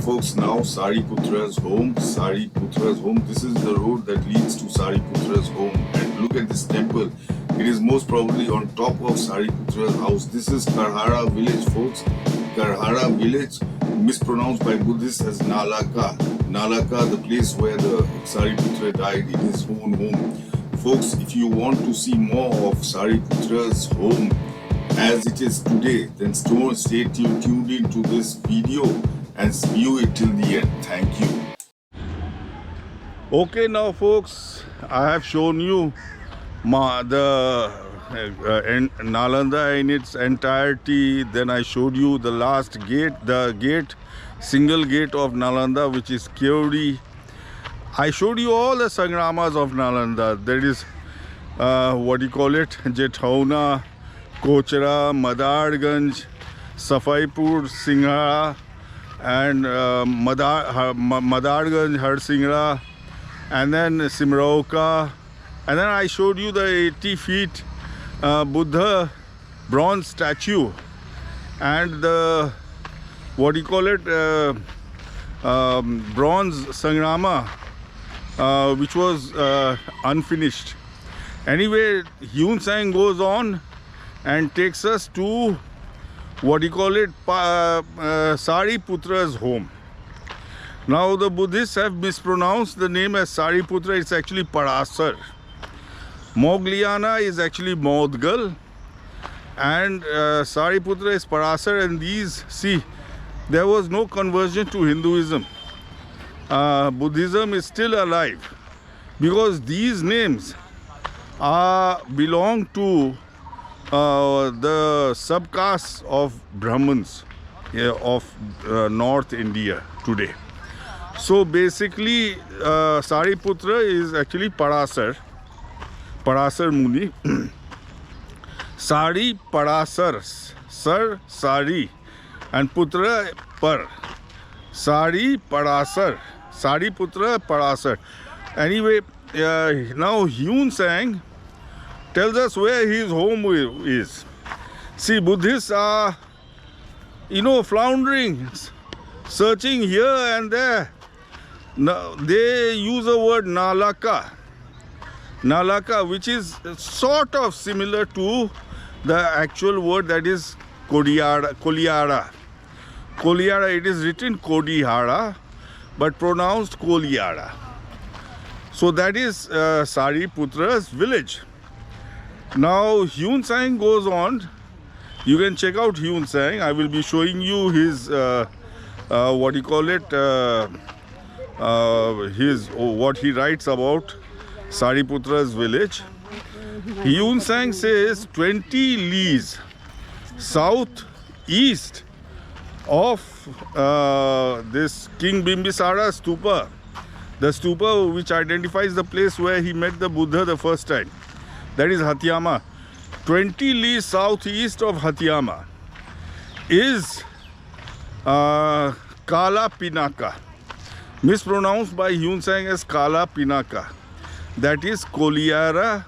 folks, now Sariputra's home. Sariputra's home. This is the road that leads to Sariputra's home. And look at this temple. It is most probably on top of Sariputra's house. This is Karhara village, folks. Karhara village, mispronounced by Buddhists as Nalaka. Nalaka, the place where the Sariputra died in his own home. Folks, if you want to see more of Sariputra's home as it is today, then stay tuned into this video and view it till the end. Thank you. Okay, now folks, I have shown you Nalanda in its entirety. Then I showed you the last gate, single gate of Nalanda, which is Keuri. I showed you all the Sangramas of Nalanda. There is Jethauna, Kochara, Madarganj, Safaipur, Singhara, and Madarganj, Harsinghra, and then Simrauka. And then I showed you the 80 feet Buddha bronze statue and the bronze Sangrama, which was unfinished. Anyway, Huen Tsang goes on and takes us to Sariputra's home. Now the Buddhists have mispronounced the name as Sariputra. It's actually Parasar. Mogliana is actually Maudgal, and Sariputra is Parasar. And these, see, there was no conversion to Hinduism. Buddhism is still alive because these names belong to the subcaste of Brahmins of North India today. So basically, Sariputra is actually Parasar Muni. Sari, Parasar, Sar, Sari, and Putra, Par. Sari, Parasar, Sariputra, Parasar. Anyway, now Huen Tsang tells us where his home is. See, Buddhists are, floundering, searching here and there. Now, they use a word Nalaka, which is sort of similar to the actual word that is Kolihara. It is written Kodihara, but pronounced Kolihara. So that is Sariputra's village. Now Huen Tsang goes on. You can check out Huen Tsang. I will be showing you his what he writes about Sariputra's village. Huen Tsang says 20 lees southeast of this King Bimbisara stupa, the stupa which identifies the place where he met the Buddha the first time. That is Hathiyama. 20 lees southeast of Hathiyama is Kalapinaka, mispronounced by Huen Tsang as Kalapinaka. That is Kolihara,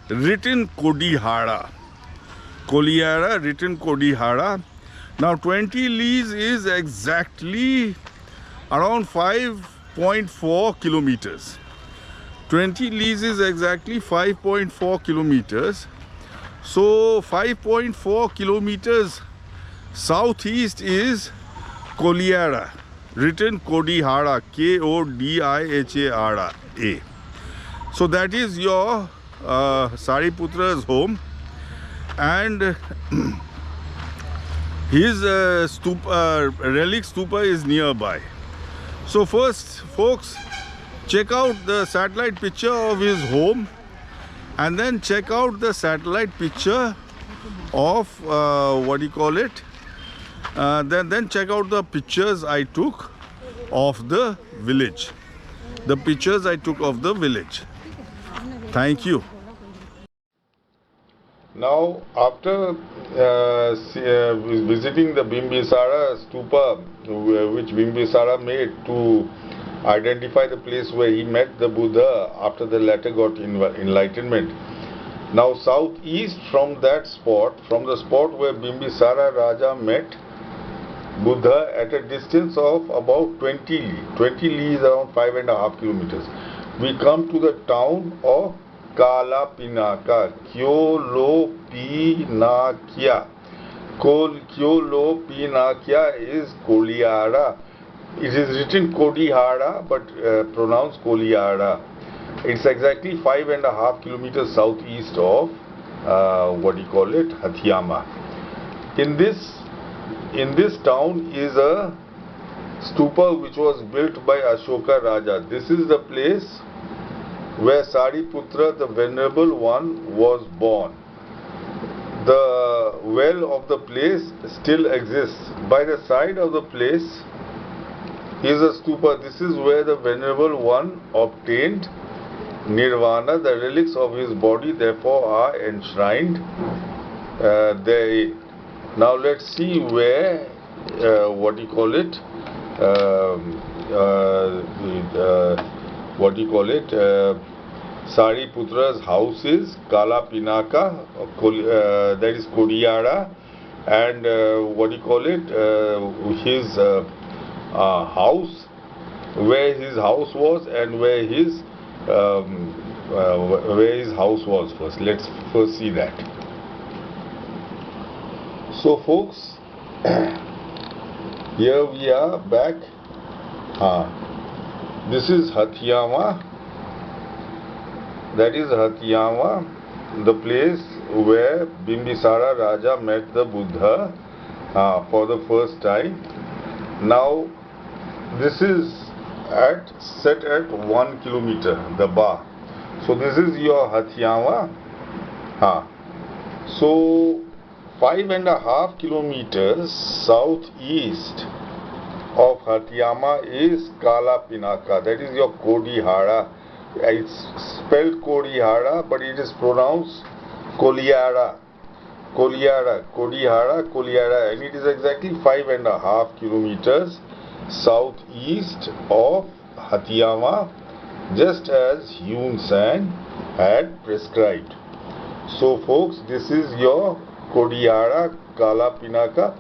written Kodihara. Kolihara, written Kodihara. Now 20 lees is exactly around 5.4 kilometers. 20 lees is exactly 5.4 kilometers. So 5.4 kilometers southeast is Kolihara, written Kodihara, Kodihara. So that is your Sariputra's home, and his relic stupa is nearby. So first, folks, check out the satellite picture of his home, and then check out the satellite picture of then check out the pictures I took of the village. Thank you. Now, after visiting the Bimbisara stupa, which Bimbisara made to identify the place where he met the Buddha after the latter got enlightenment. Now, southeast from that spot, from the spot where Bimbisara Raja met Buddha at a distance of about 20 li. 20 li is around 5.5 kilometers. We come to the town of Kalapinaka, Kiu-lo-pi-na-kia. Kiu-lo-pi-na-kia is Kolihara. It is written Kodihara but pronounced Kolihara. It's exactly 5.5 kilometers southeast of Hathiyama. In this town is a stupa which was built by Ashoka Raja. This is the place where Sariputra, the venerable one, was born. The well of the place still exists. By the side of the place is a stupa. This is where the venerable one obtained nirvana. The relics of his body therefore are enshrined therein. Now let's see where Sariputra's house is. Kalapinaka, that is Kodihara, and his house, where his house was and where his house was first. Let's first see that. So folks, here we are back. This is Hathiyama. That is Hathiyama, the place where Bimbisara Raja met the Buddha for the first time. Now, this is set at 1 kilometer, the bar. So this is your Hathiyama. So 5.5 kilometers southeast of Hathiyama is Kalapinaka. That is your Kodihara. It's spelled Kodihara, but it is pronounced Kolihara. Kodihara, and it is exactly 5.5 kilometers southeast of Hathiyama, just as Huen Tsang had prescribed. So folks, this is your Kodihara, Kalapinaka,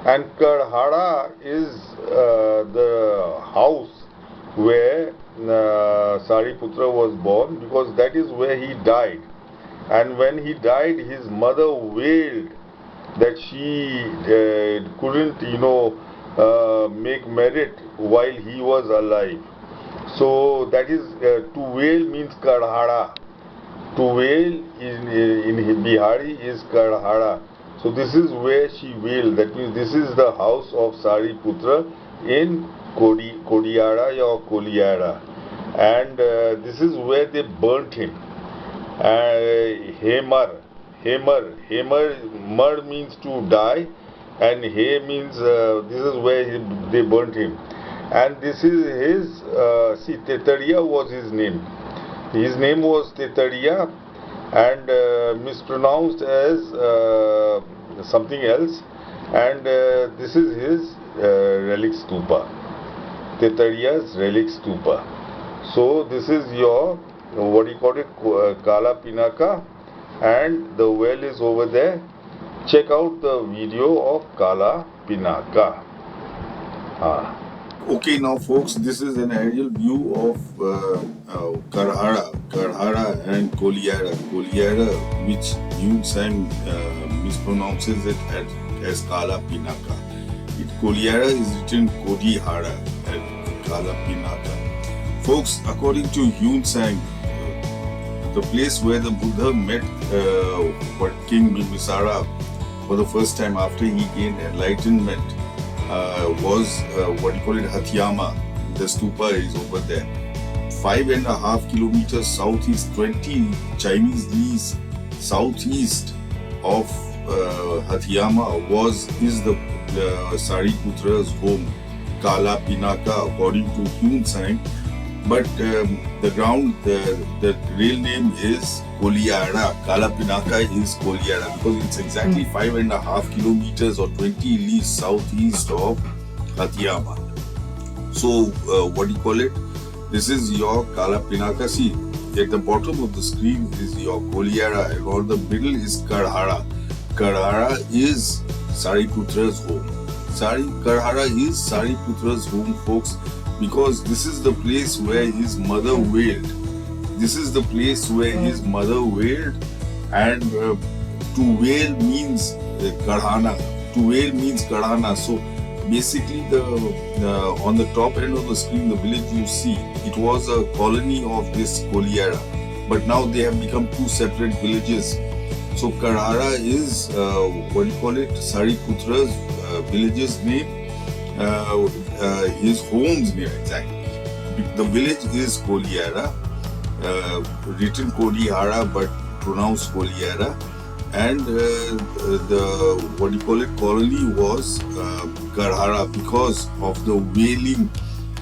and Karhara is the house where Sariputra was born, because that is where he died. And when he died, his mother wailed that she couldn't, make merit while he was alive. So that is, to wail means Karhara. To wail in Bihari is Karhara. So this is where she wailed. That means this is the house of Sariputra in Kodihara or Kolihara. And this is where they burnt him. Mar means to die, and He means this is where they burnt him. And this is his, Tetariya was his name. His name was Tetariya, and mispronounced as something else. And this is his relic stupa, Tetariya's relic stupa. So this is your Kalapinaka, and the well is over there. Check out the video of Kalapinaka. Okay, now folks, this is an aerial view of Karhara and Kolihara. Kolihara, which Huen Tsang mispronounces it as Kalapinaka. Kolihara is written Kodihara and Kalapinaka. Folks, according to Huen Tsang, the place where the Buddha met King Bimbisara for the first time after he gained enlightenment was Hathiyama. The stupa is over there. 5.5 kilometers southeast, 20 Chinese leagues southeast of Hathiyama is the Sariputra's home, Kalapinaka, according to Huen Tsang. But the real name is Kolihara. Kalapinaka is Kolihara because it's exactly 5.5 kilometers or 20 leagues southeast of Hathiyama. So, this is your Kalapinaka. See, at the bottom of the screen is your Kolihara, and on the middle is Karhara. Karhara is Sariputra's home. Karhara is Sariputra's home, folks, because this is the place where his mother wailed. This is the place where his mother wailed, and to wail means Karhana. To wail means Karhana. So basically, on the top end of the screen, the village you see, it was a colony of this Kolihara, but now they have become two separate villages. So Karhara is Sariputra's village's name, his home's name exactly. The village is Kolihara, written Kodihara but pronounced Kolihara, and the colony was Karhara because of the wailing.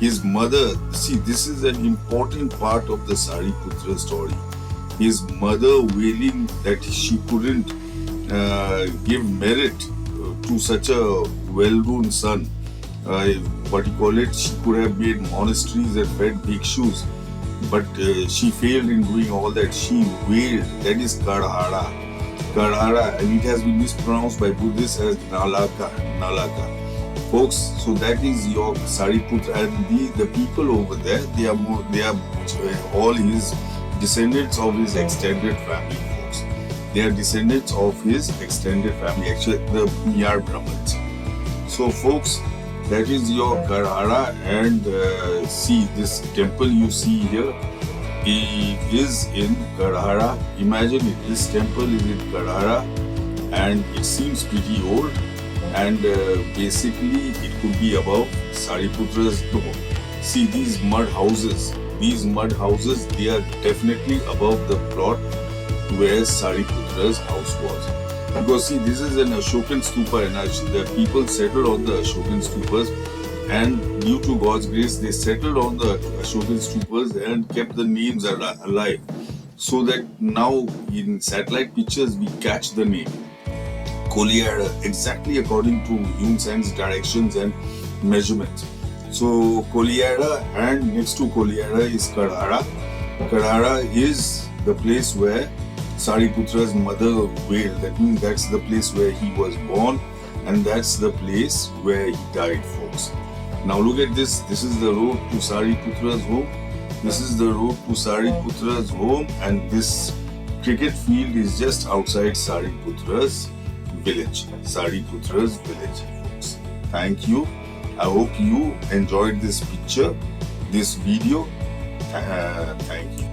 His mother, see, this is an important part of the Sariputra story. His mother wailing that she couldn't give merit to such a well-known son. She could have made monasteries and fed bhikshus, but she failed in doing all that. She wailed. That is Karhara. Karhara, and it has been mispronounced by Buddhists as Nalaka. Folks, so that is your Sariputra, and the people over there, they are all his descendants of his extended family, folks. They are descendants of his extended family, actually the Bumihar Brahmins. So folks, that is your Karhara, and see this temple you see here, it is in Karhara. Imagine it, this temple is in Karhara, and it seems pretty old, and basically it could be above Sariputra's door. See these mud houses. These mud houses, they are definitely above the plot where Sariputra's house was. Because see, this is an Ashokan stupa, and the people settled on the Ashokan stupas, and due to God's grace, they settled on the Ashokan stupas and kept the names alive. So that now in satellite pictures, we catch the name Kolihara exactly according to Huen Tsang's directions and measurements. So Kolihara, and next to Kolihara is Karhara. Karhara is the place where Sariputra's mother wailed. That means that's the place where he was born, and that's the place where he died, folks. Now look at this. This is the road to Sariputra's home. This is the road to Sariputra's home, and this cricket field is just outside Sariputra's village. Sariputra's village, folks. Thank you. I hope you enjoyed this picture, this video. Thank you.